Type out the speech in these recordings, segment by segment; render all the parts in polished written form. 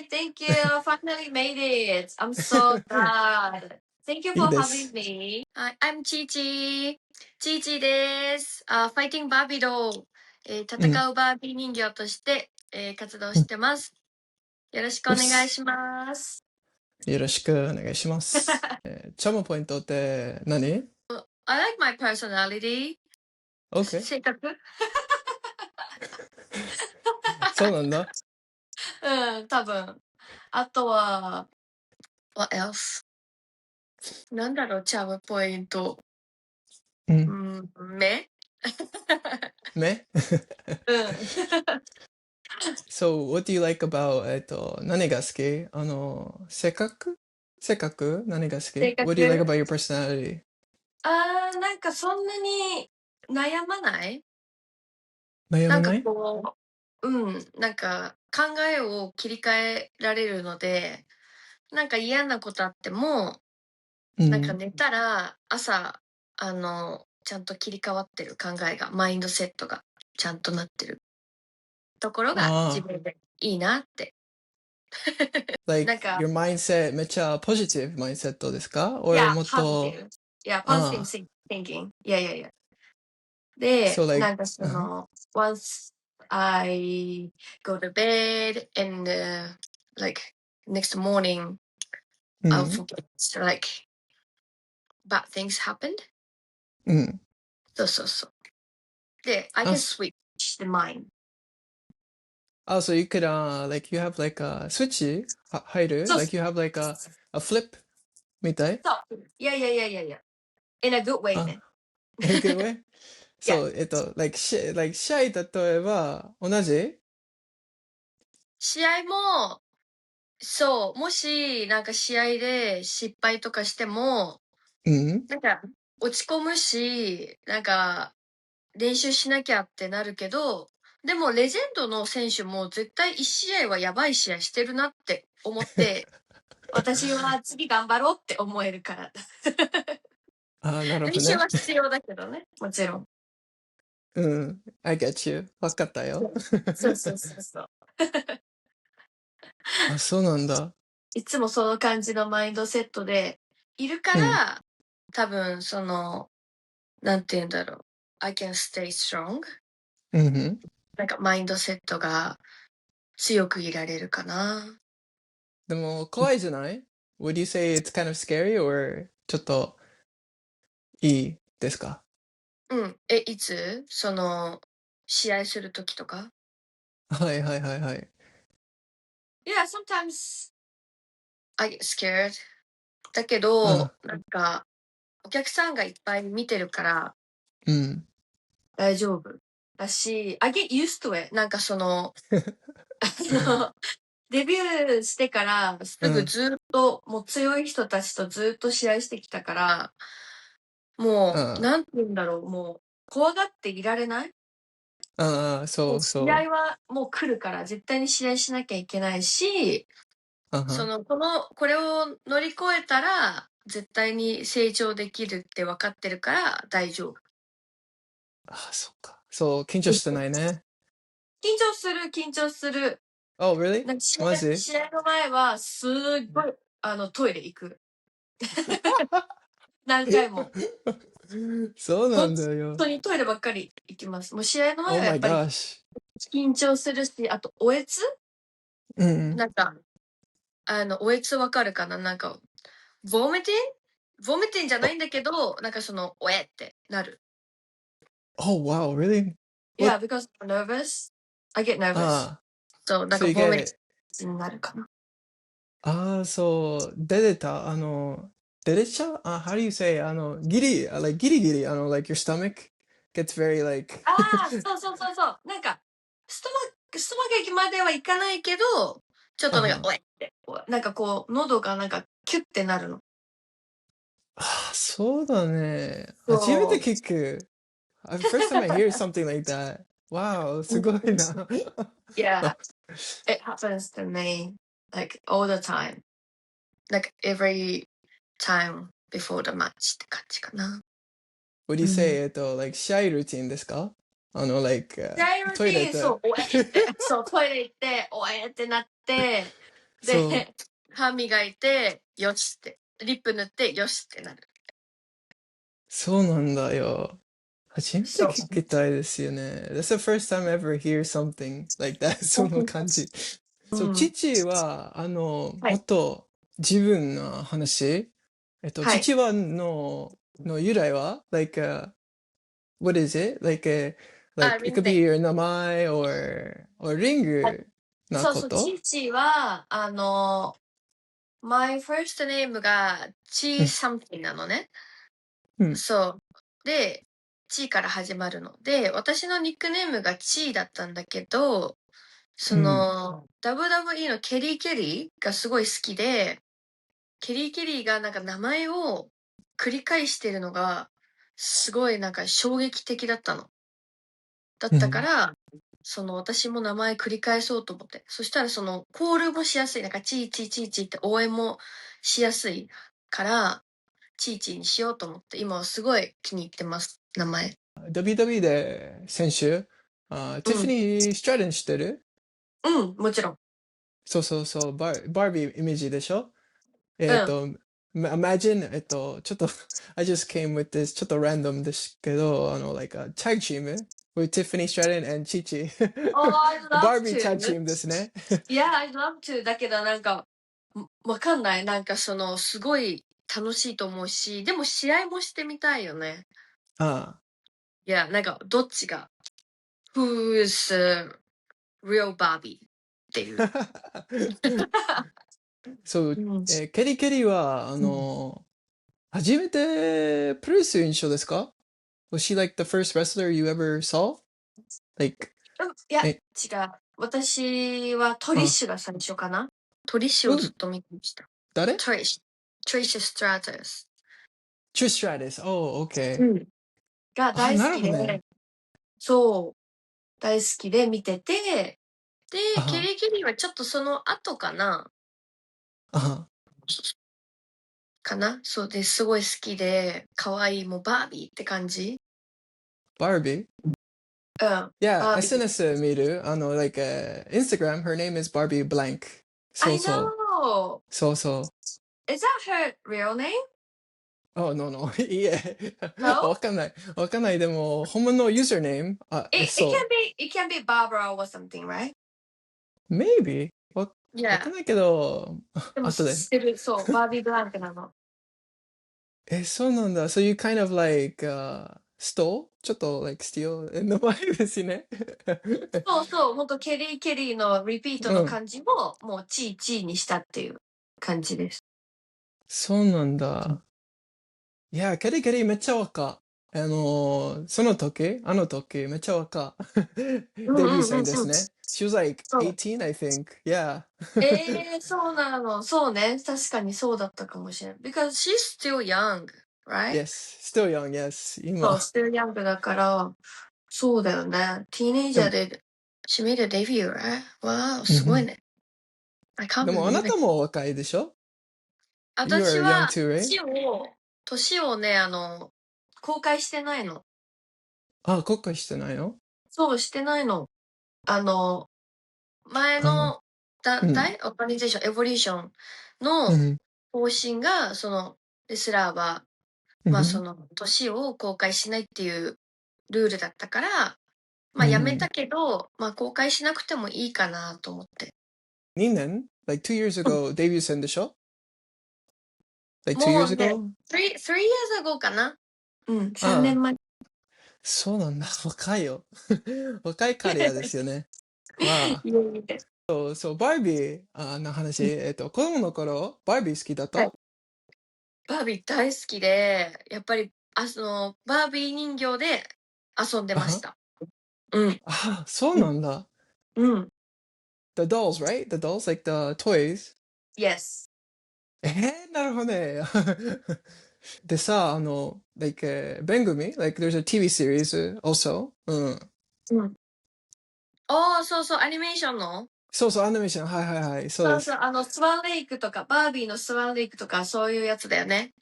thank you. Finally made it. I'm so glad. Thank you いい for で having す。me. I'm Chichi. Chichi です。Fighting Barbie doll、うん。戦うバービー人形として、活動してます。よろしくお願いします。よろしくお願いします。チャムポイントって何？ I like my personality. OK。性格そうなんだ。うん、多分。あとは、what else? なんだろう、チャームポイント。う。目目うん。So, what do you like about, 何が好き？性格何が好き？ 性 What do you like 格 about your personality? なんかそんなに悩まないなんか悩まない？こなんか考えを切り替えられるので、なんか嫌なことあっても、うなんかん。寝たら朝、ちゃんと切り替わってる考えが、マインドセットがちゃんとなってるところが自ああ、分でいいなって。なん like か、your mindset めっちゃポジティブマインセットですか？ い or や、もっと、positive thinking. いやいやいや。で、so な like, んかその、once I go to bed and like next morning う I'll ん。forget like bad things happened. うん。そうそうそう。で、I あ、can switch the mind. so you could, like you have like a switch 入る？そう like you have like a flip みたい？そう。いやいやいやいやいや。in a good way あ、ね。in a good way? いや、そう、like, like 試合例えば、同じ？試合も、そう、もし、なんか試合で失敗とかしても、うん。なんか落ち込むし、なんか練習しなきゃってなるけど、でもレジェンドの選手も絶対1試合はやばい試合してるなって思って、私は次頑張ろうって思えるから。あ、なるほ練習はどね。必要だけどね、もちろん。うん。I get you. わかったよ。そうそうそうそう。あ、そうなんだ。いつもその感じのマインドセットでいるかうん。ら、多分その、なんて言うんだろう。I can stay strong. うん。なんかマインドセットが強くいられるかな。でも、怖いじゃない？ Would you say it's kind of scary or ちょっといいですか？うん。いつその、試合するときとかはいはいはいはい。Yeah, sometimes I get scared. だけあ、ど、なんか、お客さんがいっぱい見てるからうん。大丈夫。だし、I get used to it. なんかその、デビューしてからすぐずっと、もう強い人たちとずっと試合してきたから、もう、なんて言うんだろう、もう、怖がっていられないそう試合そう。はもう来るから、絶対に試合しなきゃいけないし、これを乗り越えたら、絶対に成長できるって分かってるから大丈夫。あ、そっか。そう、緊張してないね。緊張する。Oh, really? なんかマジ？試合の前は、すっごい、トイレ行く。何回も。そうなんだ本よ。当にトイレばっかり行きます。もう試合の前 Oh はや my っぱり gosh. 緊張するし、あと、おえつうん。なんか、おえつわかるかななんか、ボミティンじゃないんだけど、なんかその、おえってなる。Oh, wow, really? Yeah, What? because I'm nervous. I get nervous. ああ、そう、なん so か you ボミテ get, ィンになるかな。そう、出れちゃう？how do you say? ギリギリ、like your stomach gets very like, そうそうそうそう。なんか、ストマックまではいかないけど、ちょっとなんか、おえって、なんかこう、喉がなんかキュッてなるの。そうだね。初めてそう。聞く。First time I hear something like that. Wow, すごいな。Yeah, it happens to me like all the time. Like every time before the match って感じかな。Would you say, like 試合ルーティンですかlike 試合ルーティン、トイレで。そう、おえって、そう、トイレ行って、おえってなって、そう。で、歯磨いて、よしって。リップ塗って、よしってなる。そうなんだよ。初めてそう。聞きたいですよね。That's the first time I ever hear something like that. その感じ。そう、うん。父は、はい。もっと自分の話。はい。父はの由来は like, what is it?あ、Like, リ it ン could be ネ。your 名前 or リンあ、グなそうそう、こと父は、my first name がチー うん、something なのね。うん、そう。で、チーから始まるの。で、私のニックネームがチーだったんだけど、うん、WWE のケリー・ケリーがすごい好きで、ケリー・ケリーがなんか名前を繰り返してるのが、すごいなんか衝撃的だったの。だったかうん。ら、私も名前繰り返そうと思って。そしたらコールもしやすい。なんか、チーチーチーチーって応援もしやすいから、チーチーにしようと思って、今はすごい気に入ってます。名前。WWE で先週、ティファうん。ニー・ストラデン知ってるうん、もちろん。そうそうそう、バービーイメージでしょうん。imagine, ちょっとI just came with this, ちょっと random ですけど、like a tag team with Tiffany Stratton and Chi-Chi. Oh, I'd love バービー tag to. team ですね。Yeah, I'd love to. だけどなんか、わかんない。なんかすごい楽しいと思うし、でも試合もしてみたいよね。あいや、なんか、どっちが、Who is real Barbie っていう。あ。そう、うん。ケリケリは、うん。初めてプロレス印象ですか Was she like the first wrestler you ever saw? Like, いや、え、違う。私はトリッあ、シュが最初かな。トリッシュをうん、ずっと見てました。誰 トリッシュ。トリッシュ・ストラタス。Trish Stratus. Oh, う okay. ん。があ、大好なるほどね。きで、そう、大好きで見てて、で、ケあ、リー・ケリーはちょっとその後かな。あ、そうです。すごい好きで、可愛いもうバービーって感じ。Barbie? うん。Yeah, バービー。SNS 見るlike, Instagram, her name is Barbie Blank. そ I うそう。know! そうそう。Is that her real name? Oh, no, no. いえ。No? わかんない。わかんない。でも、本物のユーザーネームIt can そ be, it can be Barbara or something, right? う。Maybe? わか Yeah. んないけど、でも後で。知ってる。そう、バービーブランクなの。そうなんだ。So you kind of like, stole? ちょっと like steal 名前ですね。そうそう、ほんとケリー・ケリーのリピートうん。の感じを、もうチーチーにしたっていう感じです。そうなんうん。だ。いや、ケリケリめっちゃ若。その時、あの時、めっちゃ若。うんデビューうんうんうん。戦ですね。She was like そう。18, I think. Yeah. そうなの。そうね。確かにそうだったかもしれない。Because she's still young, right? Yes. Still young, yes. そう、今。still young だから、そうだよね。ティーネイジでも、ャーで、she made a debut, right? わー、うんうん。すごいね。I can't でもあな believe it. たも若いでしょ ?You 私 are young は、too, right? 年をね、公開してないの。あ、国会してないのそう、してないの。あの、前あ、のうん。団体オーガニゼーション、エボリューションのうん。方針が、レスラーは、まあ、うん。年を公開しないっていうルールだったから、まあ、やめたうん。けど、まあ、公開しなくてもいいかなと思って。2年 ?Like 2 years うん。ago デビュー戦でしょ ?Like 2 も years うね、ago? three years ago かな。うん、3ああ、年前。そうなんだ。若いよ。若いカリアですよね。わあ。いえいえ。そう、バービーの話、うん。子供の頃、バービー好きだっはい。たバービー大好きで、やっぱり、バービー人形で遊んであはました。うん。あ、そううん。なんだ。うん。The dolls, right? The dolls, like the toys. Yes. なるほどね。でさ、like, 番組 like, there's a TV series also. うん。うん。ああ、そうそう、アニメーションのそうそう、アニメーション。はいはいはい。そうそうそう、です。スワンレイクとか、バービーのスワンレイクとか、そういうやつだよね。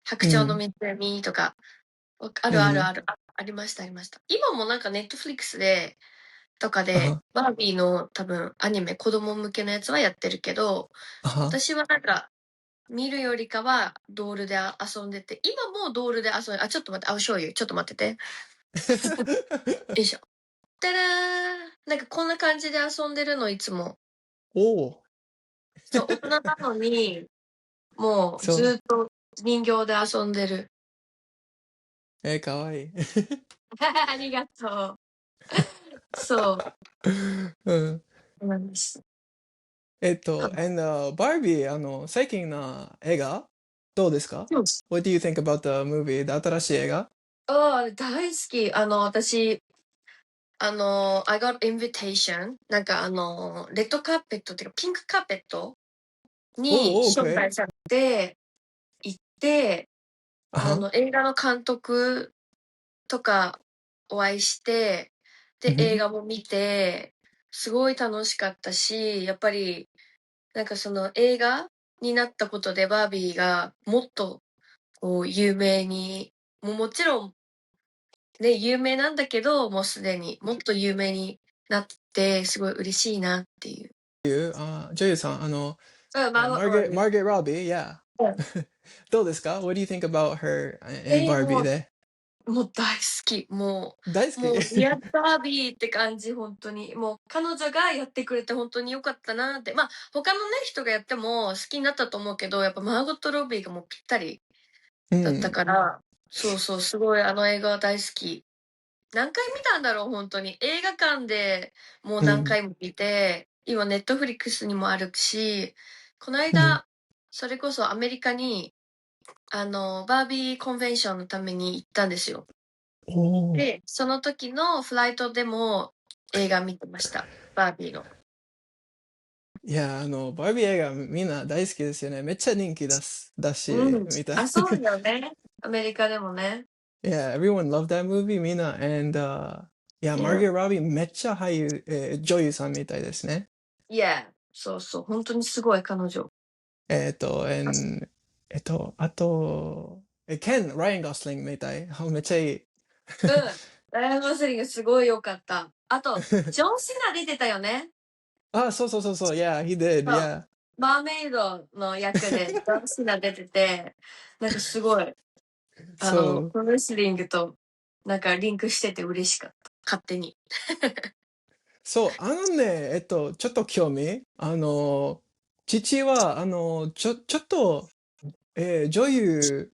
白鳥のうん。湖とか、あうん。るあるある。ありました、ありました。今もなんかネットフリックスで、とかで、あは、バービーの多分アニメ、子供向けのやつはやってるけど、あは。私はなんか、見るよりかはドールで遊んでて、今もドールで遊んで、ちょっと待って、I'll show you。ちょっと待ってて。よいしょ。てらー。なんかこんな感じで遊んでるの、いつも。おお、そう、大人なのに、もうそう。ずっと人形で遊んでる。かわいい。ありがとう。そうん。うなんです。バービー、最近の映画どうですか？ うん。What do you think about the movie? で新しい映画？大好き。私、I got invitation。なんかレッドカーペットっていうか、ピンクカーペットにおお、招 OK。待されて行って、あは。映画の監督とかお会いして、で、映うん。画も見て、すごい楽しかったし、やっぱり、なんかその映画になったことでバービーがもっとこう有名に、もちろんね、有名なんだけど、もうすでにもっと有名になって、すごい嬉しいなっていう。女優さん、うん、マーゴット・ロビー。マーゲット・ロビー、yeah。うん。どうですか？ What do you think about her in バービーもで？もう大好き。大好き。もう、ディアバービーって感じ、本当に。もう、彼女がやってくれて本当に良かったなって。まあ、他のね、人がやっても好きになったと思うけど、やっぱマーゴット・ロビーがもうぴったりだったうん。から、そうそう、すごいあの映画は大好き。何回見たんだろう、本当に。映画館でもううん。何回も見て、今ネットフリックスにもあるし、このうん。間、それこそアメリカに、バービーコンベンションのために行ったんですよ。おお。で、その時のフライトでも映画見てました。バービーの。いや、バービー映画みんな大好きですよね。めっちゃ人気だし、うん。みたい。そうよね。アメリカでもね。Yeah, everyone loved that movie, みんな。yeah, マーゲ Yeah. ット・ロビーめっちゃ女優さんみたいですね。Yeah. そうそう。本当にすごい、彼女。and あと、ライアン・ゴスリングみたい。めっちゃいい。うん。ライアン・ゴズリングすごい良かった。あと、ジョン・シナ出てたよね。あ、そうそうそうそう。Yeah, he did. そう。Yeah. マーメイドの役でジョン・シナ出てて、なんかすごい、そう。プロレスリングとなんかリンクしてて嬉しかった。勝手に。そう、ちょっと興味。父は、ちょっと、女優、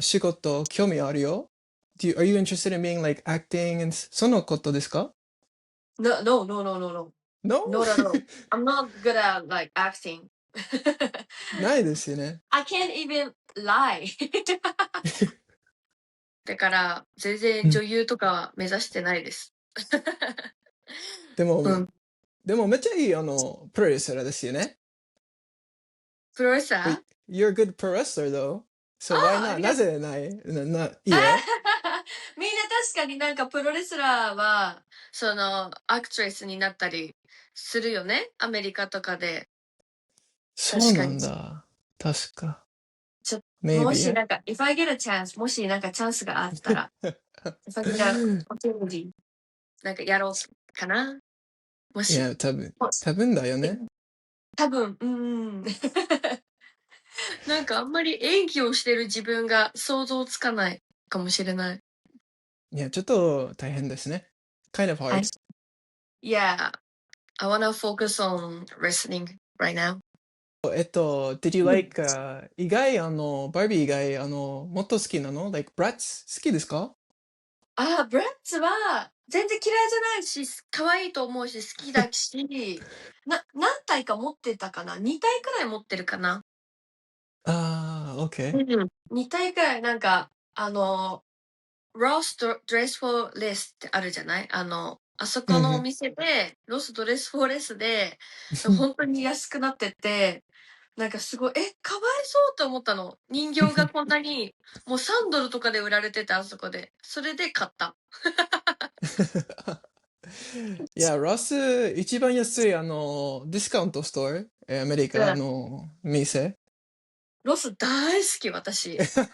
仕事、興味あるよ。Are you interested in being like acting and そのことですか？ No, no, no, no, no, no. No? No, no, no. I'm not good at like acting. ないですよね。I can't even lie. だから、全然女うん。優とかは目指してないです。でも、うん。でもめっちゃいい、プロレスラーですよね。プロレスラ But ー you're a good pro wrestler though. So why あnot? りがとう。なぜない？いいえ？みんな確かになんかプロレスラーは、アクトレスになったりするよね。アメリカとかで。そうな確かに。んだ。確か。ちょ、も Maybe, し yeah? なんか、if I get a chance、もしなんかチャンスがあったら、if I get a opportunity、なんかやろうかな。もし。いや、多分だよね。多分、なんかあんまり演技をしてる自分が想像つかないかもしれない。いや、ちょっと大変ですね。Kind of I, hard. yeah, I wanna focus on wrestling right now. Did you うん。like, バービー以外、もっと好きなの？ Like, Bratz 好きですか？ブラッツは全然嫌いじゃないし、可愛いと思うし、好きだし、何体か持ってたかな？ 2 体くらい持ってるかな？ああ、う OK。ん。2体くらいなんか、ロスドレスフォーレスってあるじゃない？あそこのおうんうん。店で、ロスドレスフォーレスで、ほんとに安くなってて、なんかすごい、かわいそうと思ったの。人形がこんなに、もう$3とかで売られてて、あそこで。それで買った。いや、ロス、一番安い、ディスカウントストア、アメリカうん。の店。ロス大好き、私。すっ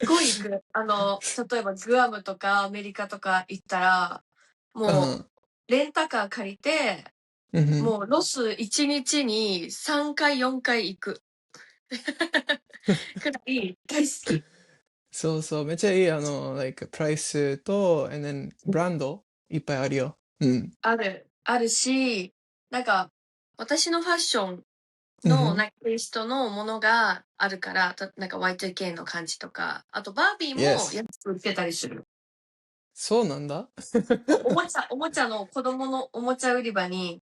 ごい行く。例えばグアムとかアメリカとか行ったら、もう、レンタカー借りて、もうロス1日に3回、4回行く。くらい大好き。そうそう、めっちゃいい、プライスと、ブランドいっぱいあるよ。あるし、なんか、私のファッションの、テイストのものがあるから、なんか Y2K の感じとか、あとバービーも Yes。安く売ってたりする。そうなんだ。おもちゃの子供のおもちゃ売り場に、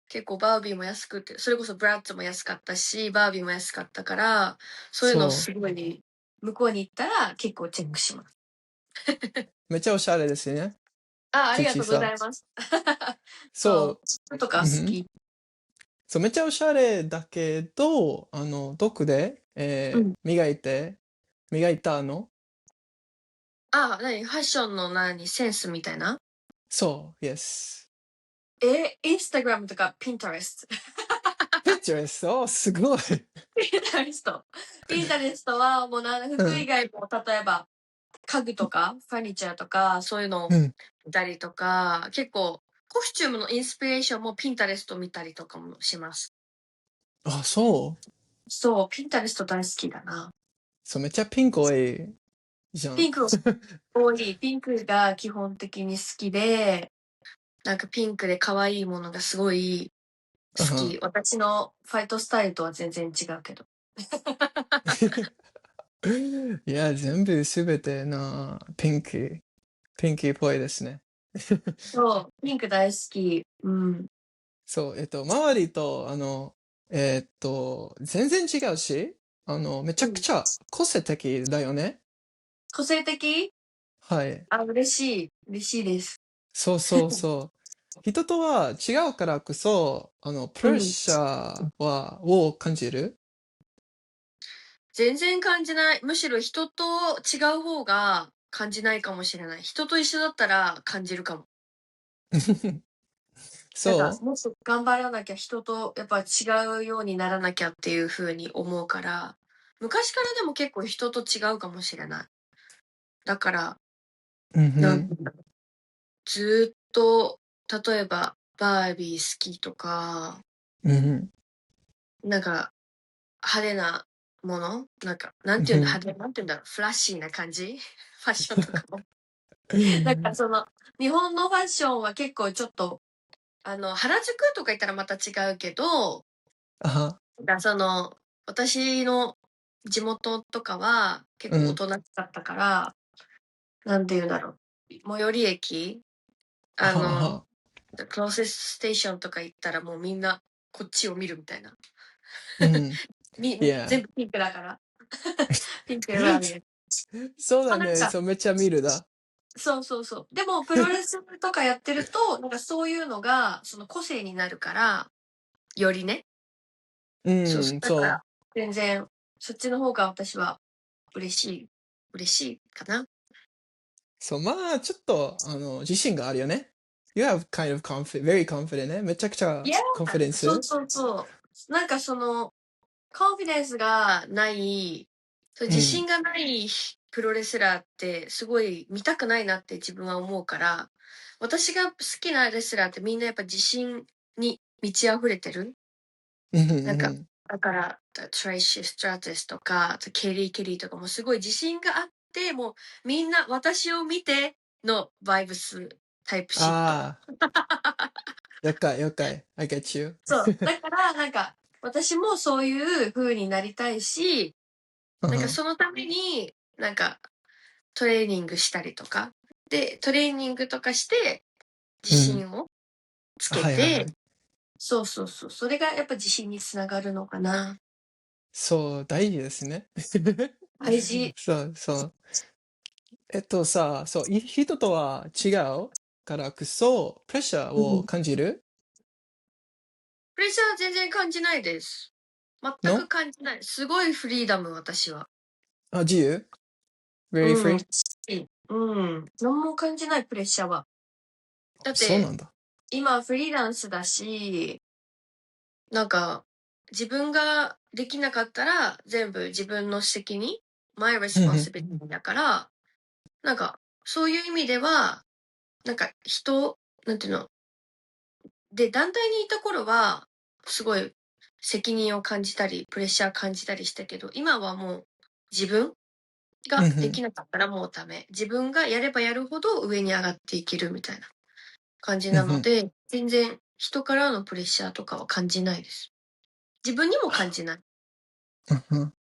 結構バービーも安くて、それこそブラッドも安かったし、バービーも安かったから、そういうのそすごい、向こうに行ったら結構チェックします。めっちゃおしゃれですね。ありがとうござ父さ。います。そそう、とか好き。そう、めっちゃおしゃれだけど、どこで、磨いたの？ファッションのセンスみたいな？そう、Yes。インスタグラムとか Pinterest。Pinterest、すごい。ピンタレストはもう服以外も、例えば家具とかファニチャーとかそういうのを見たりとか、結構コスチュームのインスピレーションもピンタレスト見たりとかもします。あ、そう。そう、ピンタレスト大好きだな。そう、めっちゃピンク多いじゃん。ピンク多い。ピンクが基本的に好きで、なんかピンクで可愛いものがすごい好き。私のファイトスタイルとは全然違うけど。いや、全部すべてピンクっぽいですね。そう、ピンク大好き。そう、周りと、全然違うし、めちゃくちゃ個性的だよね。個性的？はい。嬉しい。嬉しいです。そうそうそう。人とは違うからこそ、プレッシャーを感じる。全然感じない。むしろ人と違う方が感じないかもしれない。人と一緒だったら感じるかも。なんか、そもっと頑張らなきゃ、人とやっぱ違うようにならなきゃっていう風に思うから、昔からでも結構人と違うかもしれない。だから、う。なんずっと、例えば、バービー好きとか、なんか、派手なものなんか、なんていうんだ、なんていうんだろう、フラッシーな感じファッションとかも。なんか日本のファッションは結構ちょっと、原宿とか行ったらまた違うけど、私の地元とかは結構大人だったから、なんていうんだろう、最寄り駅、クローセスステーションとか行ったらもうみんなこっちを見るみたいな。全部ピンクだから。ピンク選んで。そうだね。そう、めっちゃ見るだ。そうそうそう。でも、プロレスとかやってると、なんかそういうのが、その個性になるから、よりね。だから、全然、そっちの方が私は嬉しいかな。そう、まあ、ちょっと、自信があるよね。You have kind of very confident ね。めちゃくちゃ そう confidence。そうそう。なんかコンフィデンスがない、自信がないプロレスラーってすごい見たくないなって自分は思うから、私が好きなレスラーってみんなやっぱ自信に満ち溢れてる。なんか、だから、トレイシー・ストラティスとか、ケリーとかもすごい自信があって、もうみんな私を見てのバイブスタイプシット。了解、了解。I get you。そう。だから、なんか、私もそういう風になりたいし、なんかそのために、なんか、トレーニングしたりとか。で、トレーニングとかして、自信をつけて、そうそうそう。それがやっぱ自信につながるのかな。そう、大事ですね。大事。そうそう。そう、人とは違うからこそ、プレッシャーを感じるプレッシャーは全然感じないです。全くの感じない。すごいフリーダム、私は。自由 ?very うん。free? 何も感じない、プレッシャーは。だって、そうなんだ。今フリーランスだし、なんか、自分ができなかったら全部自分の責任、my responsibility だから、なんか、そういう意味では、なんか人なんていうの、で、団体にいた頃は、すごい責任を感じたり、プレッシャー感じたりしたけど、今はもう自分ができうんふん。なかったらもうダメ。自分がやればやるほど上に上がっていけるみたいな感じうんふん。なので、全然人からのプレッシャーとかは感じないです。自分にも感じない。うんふん。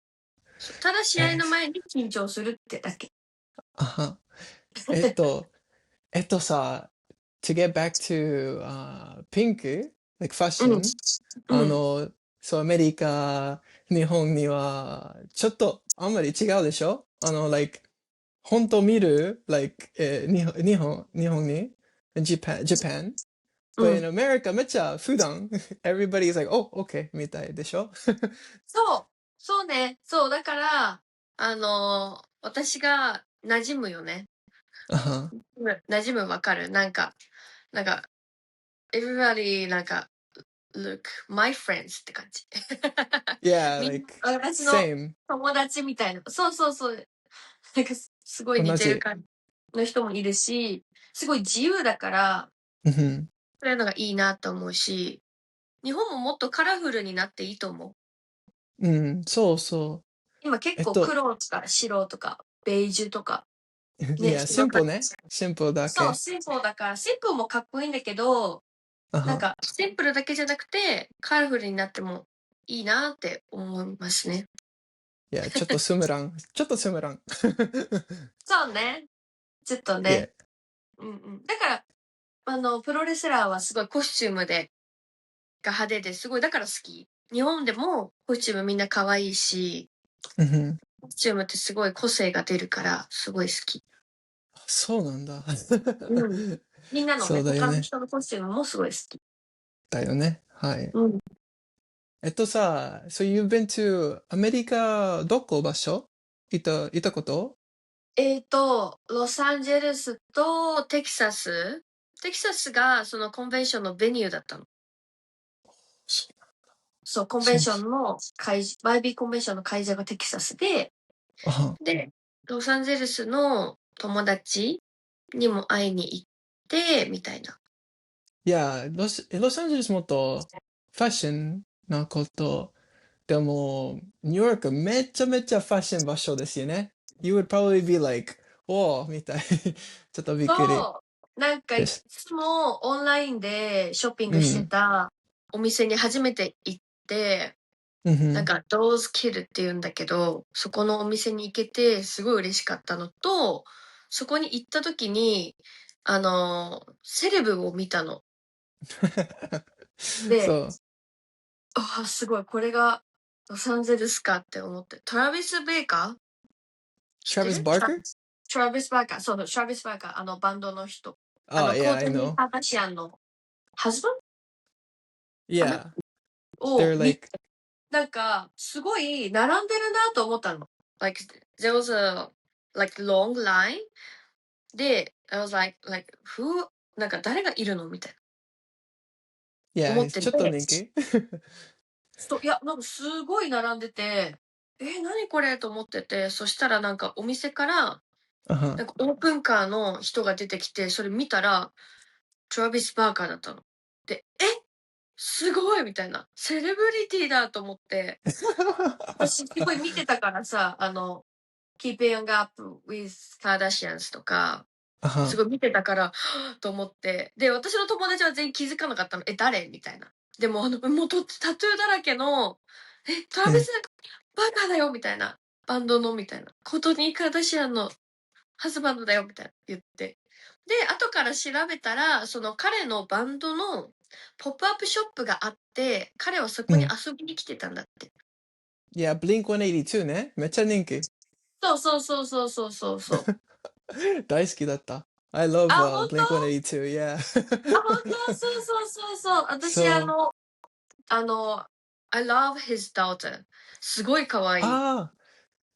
ただ試合の前に緊張するってだけ。あは。えっとさ、to get back to, pink, like ファッうん。ション、うん。そう、アメリカ、日本には、ちょっとあんまり違うでしょlike、本当見る like、日本に Japan, う but in ん。America めっちゃ普段 everybody is like, oh, okay, みたいでしょそう。そうね。そう。だから、私が馴染むよね。あは。馴染むわかるなんか、everybody, look, my friends って感じ。Yeah, みんな、like, 私の same. 友達みたいな。そうそうそう。すごい似同じ。てる感じの人もいるし、すごい自由だから、うんふん。そういうのがいいなと思うし、日本ももっとカラフルになっていいと思う。うん、そうそう。今結構えっと、黒とか白とかベージュとか、いね、や、人がかシンプルだそう、け。シンプルだから、シンプルもかっこいいんだけど、あは。シンプルだけじゃなくて、カラフルになってもいいなって思いますね。いや、ちょっとスムラン。ちょっとスムラン。そうね。ちょっといや、ね。うんうん。だから、プロレスラーはすごいコスチュームが派手ですごい、だから好き。日本でもコスチュームみんな可愛いし、うんふん。コスチュームってすごい個性が出るから、すごい好き。そうなんだ。うん。みんなのね、そうだよね。他の人のコスチュームもすごい好き。だよね。はい。うん。さ、so you've been to アメリカどこ場所いたこと？ロサンゼルスとテキサス。テキサスがそのコンベンションのベニューだったの。そそう、コンベンそう。ションのバイビーコンベンションの会場がテキサスあは。で、ロサンゼルスの友達にも会いに行って、みたいな。いや、ロサンゼルスもっとファッションなこと。でも、ニューヨークめちゃめちゃファッション場所ですよね。You would probably be like, おーみたい。ちょっとびっくりそう、なんかいです。つもオンラインでショッピングしてうん。たお店に初めて行って、うんふん。ドーズキルって言うんだけど、そこのお店に行けてすごい嬉しかったのと、そこに行った時に、セレブを見たの。で、そう。ああ、すごい、これがロサンゼルスかって思って。トラビス・ベイカー知って Travis る Barker? トラビス・バーカー。そう、トラビス・バーカー、バンドの人。Oh, コ yeah, ー I トニー・ know. カーダシアンのハズバンかな Yeah, を they're 見 like, すごい並んでるなと思ったの。there was a, long line で、I was who? 誰がいるのみたいな。思 yeah, ってて。ちょっと人気いや、すごい並んでて、何これと思ってて、そしたらお店から、あは。オープンカーの人が出てきて、それ見たら、トラビス・バーカーだったの。で、すごいみたいな。セレブリティだと思って、私すごい見てたからさ、Keeping Up with Kardashians とか、あは。すごい見てたから、はぁと思って。で、私の友達は全員気づかなかったの。誰みたいな。でも、もうタトゥーだらけの、トラビス・バーカーだよみたいな。バンドのみたいな。コートニー・カーダシアンのハズバンドだよみたいな言って。で、後から調べたら、その彼のバンドのポップアップショップがあって、彼はそこに遊びに来てたんだって。いや、Blink-182 ね。めっちゃ人気。そうそうそうそうそうそうそう。大好きだった。I love あ、本当 Blink-182, yeah. あ、本当そうそうそうそう。私、そう。あの、I love his daughter. すごい可愛い。ああ、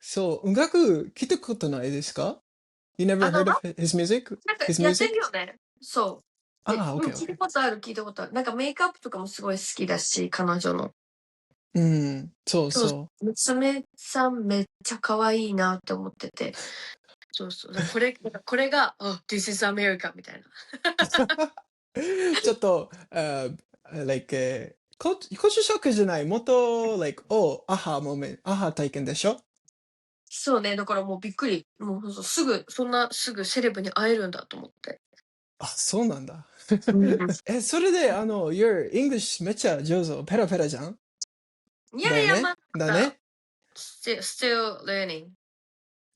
そう。音楽聞いたことないですか？ You never ラ heard of his music? なんか His やってる music? よね。そう。で、ああ、うん、OK, 聞いた OK. ことある、聞いたことある。メイクアップとかもすごい好きだし、彼女の。うん、そうそう、そ娘さんめっちゃ可愛いなって思ってて。そうそう。これが、This is America みたいな。ちょっと、like, コチュショックじゃない、もっと、like, アハ体験でしょ？そうね、だからもうびっくり。もうほんとそんなすぐセレブに会えるんだと思って。あ、そうなんだ。うん。それで、your English めっちゃ上手、ペラペラじゃん？いやいや、だよね？まだ、だね？still learning.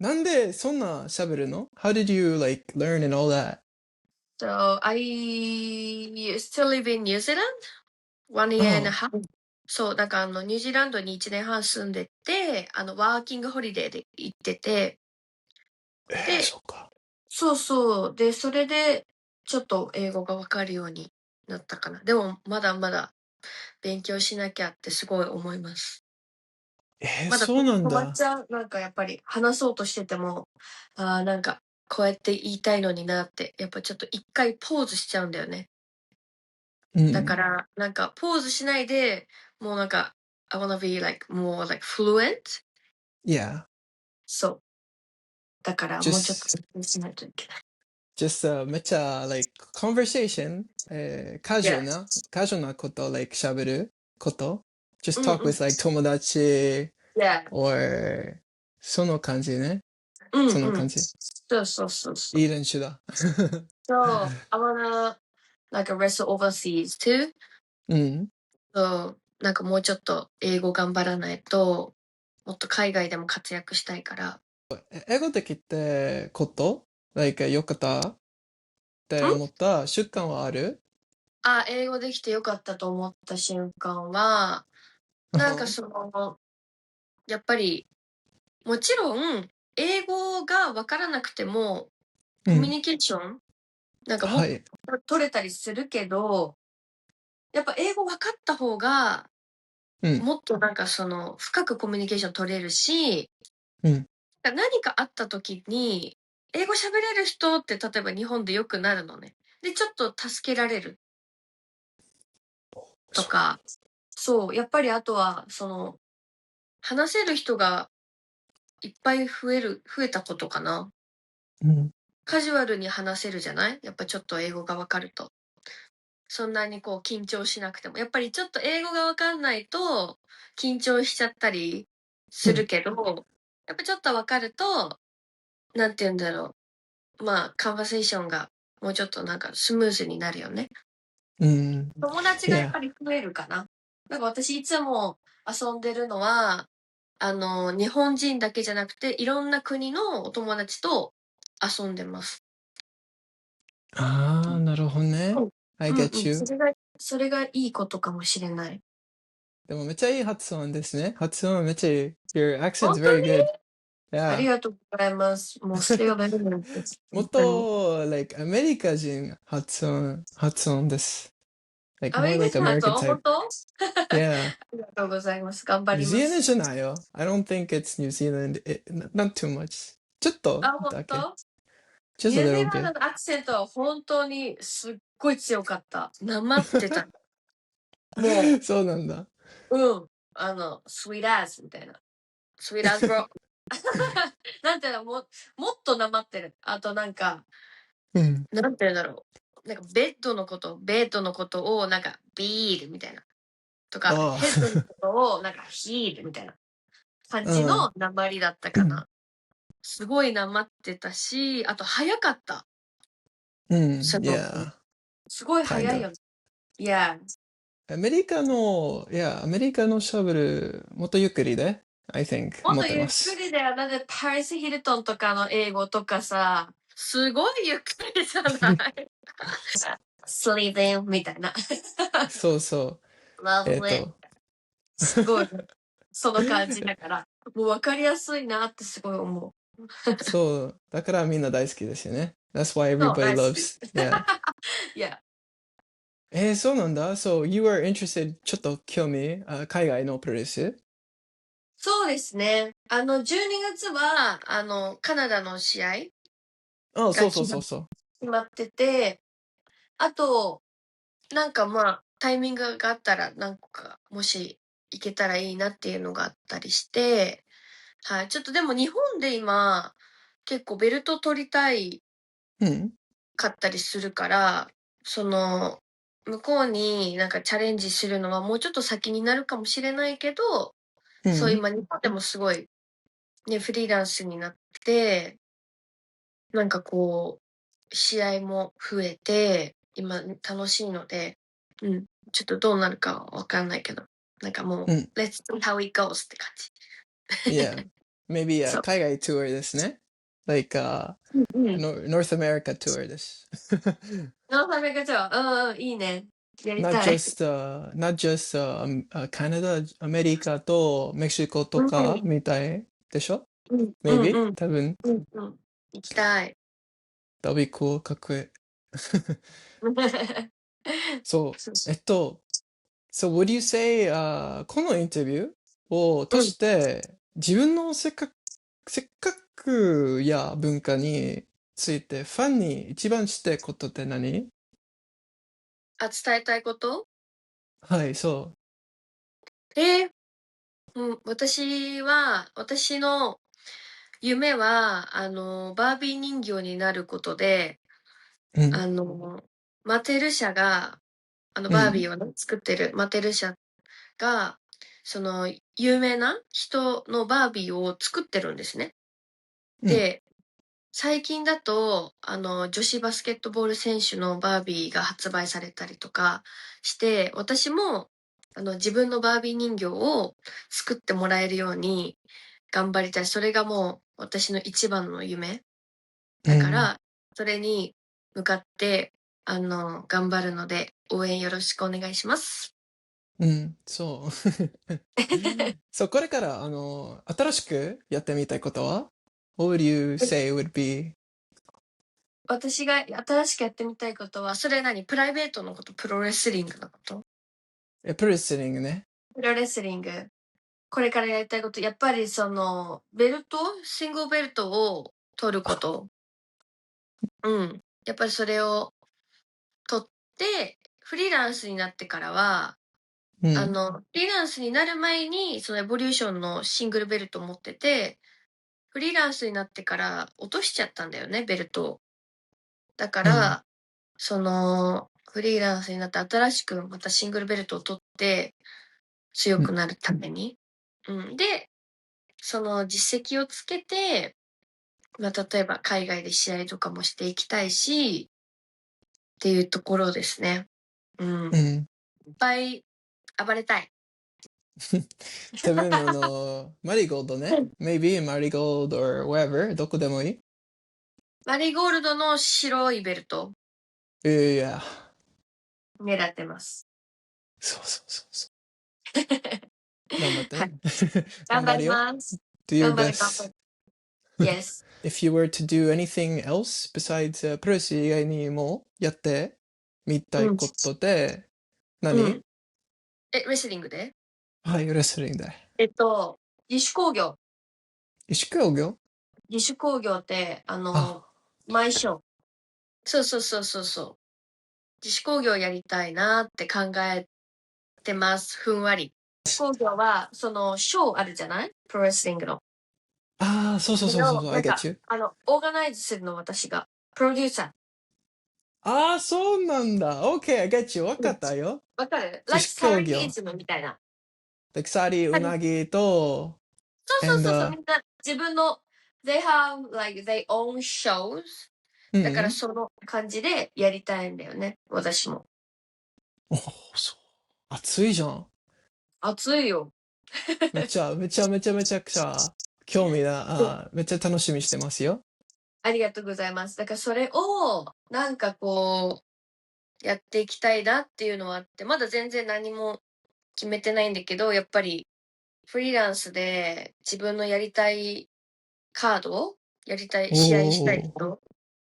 なんでそんな喋るの？ How did you, like, learn and all that? So, I still live in New Zealand? 1 う year and a ん。half. そう、だからニュージーランドに1年半住んでて、ワーキングホリデーで行ってて、で、そっか。そうそう、で、それで、ちょっと英語がわかるようになったかな。でも、まだまだ勉強しなきゃってすごい思います。まだそうなん止まっだ。ちゃう。なんかやっぱり話そうとしてても、なんか、こうやって言いたいのになって、やっぱちょっと一回ポーズしちゃうんだよね。だかうん。ら、なんかポーズしないで、もうなんか、I wanna be like more like fluent? Yeah. そう。だからもうちょっと Just 練習しないといけない。めっちゃ、like, conversation, カジュアル Yes. な、カジュアルなこと、like,喋ること。Just うん talk うん。with, like, 友達 Yeah. or その感じね。うんうん。その感じ。そうそうそうそう。いい練習だ。そう、I wanna like wrestle overseas too. うん。そう、なんかもうちょっと英語頑張らないと、もっと海外でも活躍したいから。英語的ってこと？ like, よかったってん？思った習慣はある？英語できてよかったと思った瞬間は、なんかうん。やっぱり、もちろん、英語がわからなくても、うん。コミュニケーション、なんかはい。取れたりするけど、やっぱ英語分かった方が、うん。もっとなんか深くコミュニケーション取れるし、うん。何かあった時に、英語喋れる人って例えば日本でよくなるのね。で、ちょっと助けられるとそか、そう、やっぱりあとは、話せる人がいっぱい増えたことかな。う。うん。カジュアルに話せるじゃない？やっぱちょっと英語がわかると。そんなにこう緊張しなくても。やっぱりちょっと英語がわかんないと、緊張しちゃったりするうん。けど、やっぱちょっとわかると、なんて言うんだろう、まあ、カンバセーションがもうちょっとなんかスムーズになるよね。うん。友達いや。がやっぱり増えるかな。なんか私いつも遊んでるのは、日本人だけじゃなくて、いろんな国のお友達と遊んでます。ああ、なるほどね。うん。I うんう get ん。you. それがいいことかもしれない。でもめっちゃいい発音ですね。発音めっちゃいい。Your ほ accent's んと very に？good. あり Yeah. がとうございます。もうステイをレベルです。もっほんとに。と、like, アメリカ人発音です。like, アメ more リカ like 人の発 American 音？ほ type. んと？Yeah. ありがとうございます。頑張ニュージーランドります。じゃないよ。I don't think it's New Zealand. Not too much. ちょっとほんだけ。と？ニ Just a ュージー little ランド bit. のアクセントは本当にすっごい強かった。なまってた。もそうなんだ。う、うん。sweet ass みたいな。sweet ass bro なんていうの、もっとなまってる。あとなんか、うん。なんていうんだろう。なんかベッドのことをなんかビールみたいな。とか、あヘッドのことをなんかヒールみたいな感じあ。のなまりだったうん。かな。すごいなまってたし、あと早かった。うん。その、Yeah. すごい Kind 早い of. よね。いや、アメリカのシャベル、もっとゆっくりで、I think, 持ってもっとゆっくます。りだよ。なんでパリス・ヒルトンとかの英語とかさ、すごいゆっくりじゃない？sleeping みたいな。そうそう。lovely すごい、その感じだから、もう分かりやすいなってすごい思う。そう。だからみんな大好きですよね。That's why そう、everybody 大好き。loves. Yeah. いや、そうなんだ。So, you are interested, ちょっと興味、海外のプロレス？そうですね。12月は、カナダの試合あ、そうそうがそうそう。決まってて、あと、なんかまあ、タイミングがあったら何個か、もし行けたらいいなっていうのがあったりして、はい。ちょっとでも日本で今、結構ベルト取りたいうん。かったりするから、向こうになんかチャレンジするのはもうちょっと先になるかもしれないけど、そううん。今日本でもすごいね、フリーランスになって、なんかこう、試合も増えて、今楽しいので、ちょっとどうなるかわかんないけど、なんかもうん。う、Let's see how it goes って感じ。Yeah. Maybe そう。海外ツアーですね。Like うん。North America tour です。いいね。やり Not たい。just, not just カナダ、アメリカとメキシコとうん。かみたいでしょ？ うんうん Maybe? うん。多分。うんうん。行きたい。That'll be cool. かっこいい。そそう。う。So would you say, このインタビューを通しうん。て自分のせっかくや文化についてファンに一番したいことって何？伝えたいこと？はい、そええ、私の夢は、バービー人形になることで、う。うん、あの、マテル社が、バービうん、ーをね、作ってるマテル社が、有名な人のバービーを作ってるんですね。うん、で、最近だと、女子バスケットボール選手のバービーが発売されたりとかして、私も、自分のバービー人形を作ってもらえるように頑張りたい。それがもう私の一番の夢。うん、だから、それに向かって、頑張るので、応援よろしくお願いします。うん、そう。そう、これから、新しくやってみたいことは？ What would you say would be 私が新しくやってみたいことは、それプライベートのこと？プロレスリングのこと？プレスリングね。プロレスリング。これからやりたいこと、やっぱりベルトシングルベルトを取るこあ、と。やっぱりそれを取って、フリーランスになってからは、うん、フリーランスになる前に、そのエボリューションのシングルベルトを持ってて、フリーランスになってから落としちゃったんだよね、ベルトを。だかうん、ら、フリーランスになって新しくまたシングルベルトを取って強うん、くなるために。で、その実績をつけて、例えば海外で試合とかもしていきたいし、っていうところですね。いっうん。ぱい暴れたい。多分、マリーゴールドね。Maybe マリーゴールド or wherever どこでもいい。マリーゴールドの白いベルトいやいや。狙ってます。そうそうそうそう。頑張っはい。て。頑頑張り張るよ。ます。Do your 頑張 best. る。Yes. If you were to do anything else besides プロレス以外にもやってみたいうん。ことで、うん。何？レスリングで？はい、レスリングで。えっと、義手工業。石工業？義手工業って、あ、毎章。そうそうそうそうそう。自主工業やりたいなって考えてます。ふんわり。自主工業は、ショーあるじゃない？プロレスリングの。そうそうそれを、そうそうそう、I get you. オーガナイズするの私が。プロデューサそうなんだ。Okay, I get you. わー。うん。かったよ。わかる？ 自 like 主サラ工業。リーズムみたいな。鎖、うなぎと、そうそう and そうそう、みんな自分の、they have like their own shows。うだからん。その感じでやりたいんだよね。私も。おそう。熱いじゃん。熱いよ。めちゃめちゃめちゃめちゃくちゃ興味だ。めっちゃ楽しみにしてますよ。ありがとうございます。だからそれを、なんかこう、やっていきたいなっていうのはあって、まだ全然何も決めてないんだけど、やっぱりフリーランスで自分のやりたいカード、やりたい、試合したいおー。人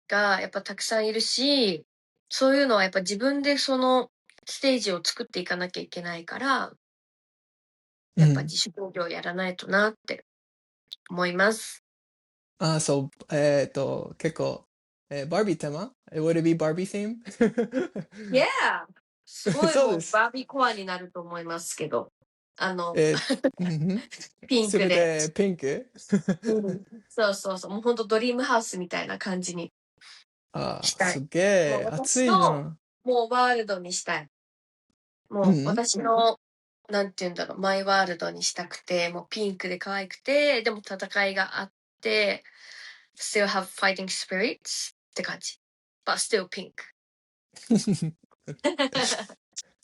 がやっぱたくさんいるし、そういうのはやっぱ自分でそのステージを作っていかなきゃいけないから、やっぱうん。自主興行やらないとなって思います。そう、結構、バービーテーマ？Would it be Barbie theme? Yeah! すごいもうそうです。バービーコアになると思いますけど。あの、うんん。すピンクで。べてピンク？うん。そうそうそう。もうほんとドリームハウスみたいな感じにしたい。すげえ。もう私暑いじゃの、ん。もうワールドにしたい。もう私の、なんて言うんだろう、マイワールドにしたくて、もうピンクで可愛くて、でも戦いがあって、still have fighting spirits って感じ。but still pink.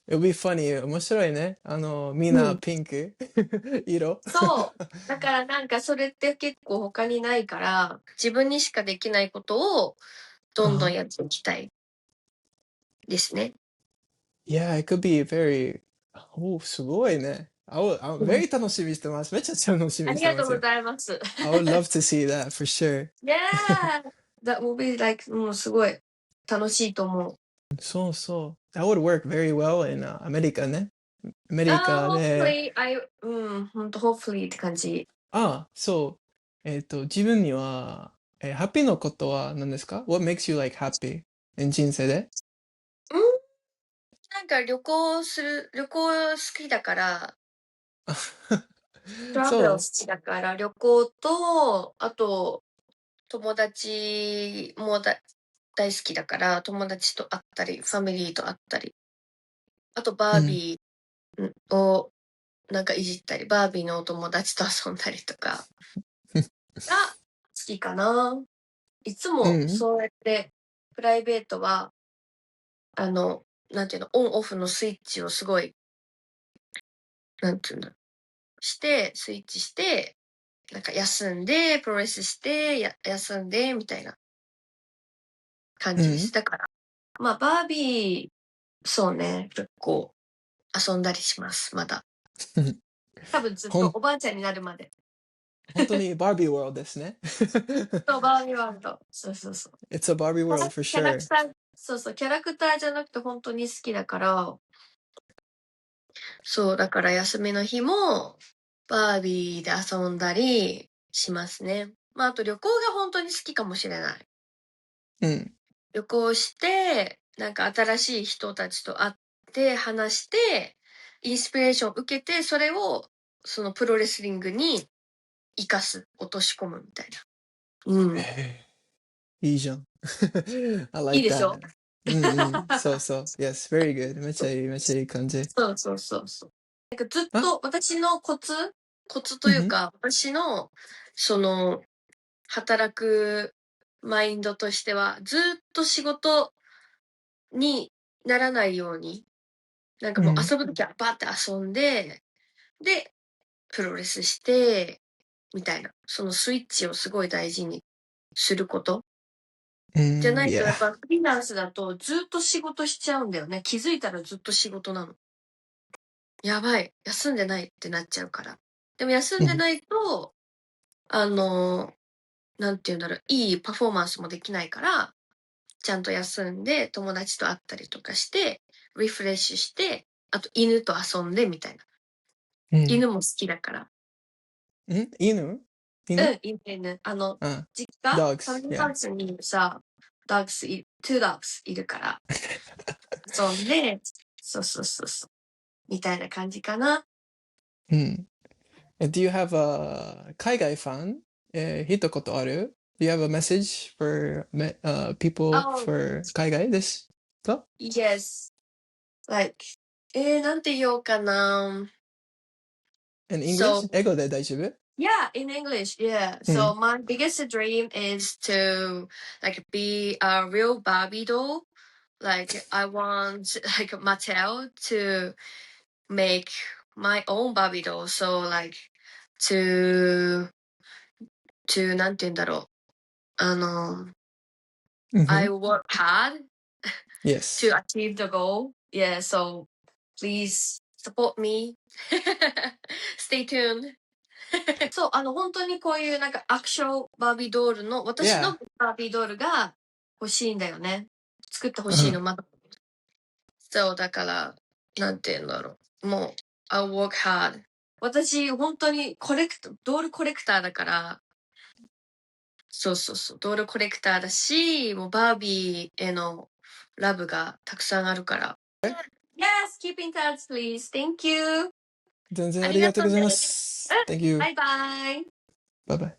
It'll be funny. 面白いね。みんなピンク色。そう。だからなんかそれって結構他にないから、自分にしかできないことをどんどんやっていきたいですね。Yeah, it could be very... すごいね。very 楽しみしてます。めっちゃ楽しみありがとうごしてますよ。ざいます。I would love to see that for sure. Yeah! That will be like, もうすごい楽しいと思う。そうそう。That would work very well in アメリカね。アメリカで、hopefully って感じ。そう。自分には、ハッピーのことは何ですか？ What makes you like happy? 人生でなんか旅行好きだから、トラベル好そきだから、旅行と、あと、友達も大好きだから、友達と会ったり、ファミリーと会ったり、あとバービーをなんかいじったり、バービーのお友達と遊んだりとかが好きかな。いつもそうやってプライベートは、なんていうの、オンオフのスイッチをすごい、なんていうんだろう、スイッチして、なんか休んで、プロレスして、休んで、みたいな感じです。だから、まあ、バービー、そうね、結構遊んだりします、まだ。多分ずっとおばあちゃんになるまで。本当にバービーワールドですね。そう、バービーワールド。そうそうそう。It's a Barbie world for キャラ sure. クター、そうそう、キャラクターじゃなくて本当に好きだから、そう、だから休みの日も、バービーで遊んだりしますね。まあ、あと旅行が本当に好きかもしれない。旅行して、なんか新しい人たちと会って話して、インスピレーションを受けて、それをそのプロレスリングに活かす、落とし込むみたいな。いいじゃん。I いい like でしょ that. そうそう。Yes, very good. めっちゃいい、めっちゃいい感じ。そうそうそうそう。なんかずっと私のコツというか、私の、その、働くマインドとしては、ずっと仕事にならないように、なんかもう遊ぶときはバーって遊んで、で、プロレスして、みたいな。そのスイッチをすごい大事にすること。じゃないと、やっぱフリーランスだとずっと仕事しちゃうんだよね。気づいたらずっと仕事なの。やばい、休んでないってなっちゃうから。でも休んでないと、なんて言うんだろう、いいパフォーマンスもできないから、ちゃんと休んで友達と会ったりとかして、リフレッシュして、あと犬と遊んでみたいな。犬も好きだから。犬犬。実家、Dogs, ファミリー yeah. ハウスにさ、two dogs いるから、遊んで、そうそうそうそう。みたいな感じかな。Do you have a 海外ファン一言ある Do you have a message for people for 海外ですか Yes. Like, なんて言おうかな。In English? 英語で大丈夫 Yeah, in English, yeah. So my biggest dream is to like be a real Barbie doll. Like I want like Mattel to make my own Barbie doll. So like to なんて言うんだろう。I work hard Yes. to achieve the goal. Yeah, so please support me. Stay tuned. そう、本当にこういうなんかアクションバービードールの、私 Yeah. のバービードールが欲しいんだよね。作って欲しいの、まだ。そう、だから、なんて言うんだろう。もう、I'll work hard. 私、本当にドールコレクターだから、そうそうそう、ドールコレクターだし、もうバービーへのラブがたくさんあるから。Yes, keep in touch, please. Thank you. 全然ありがとうございます。Thank you. バイバイ。バイバイ。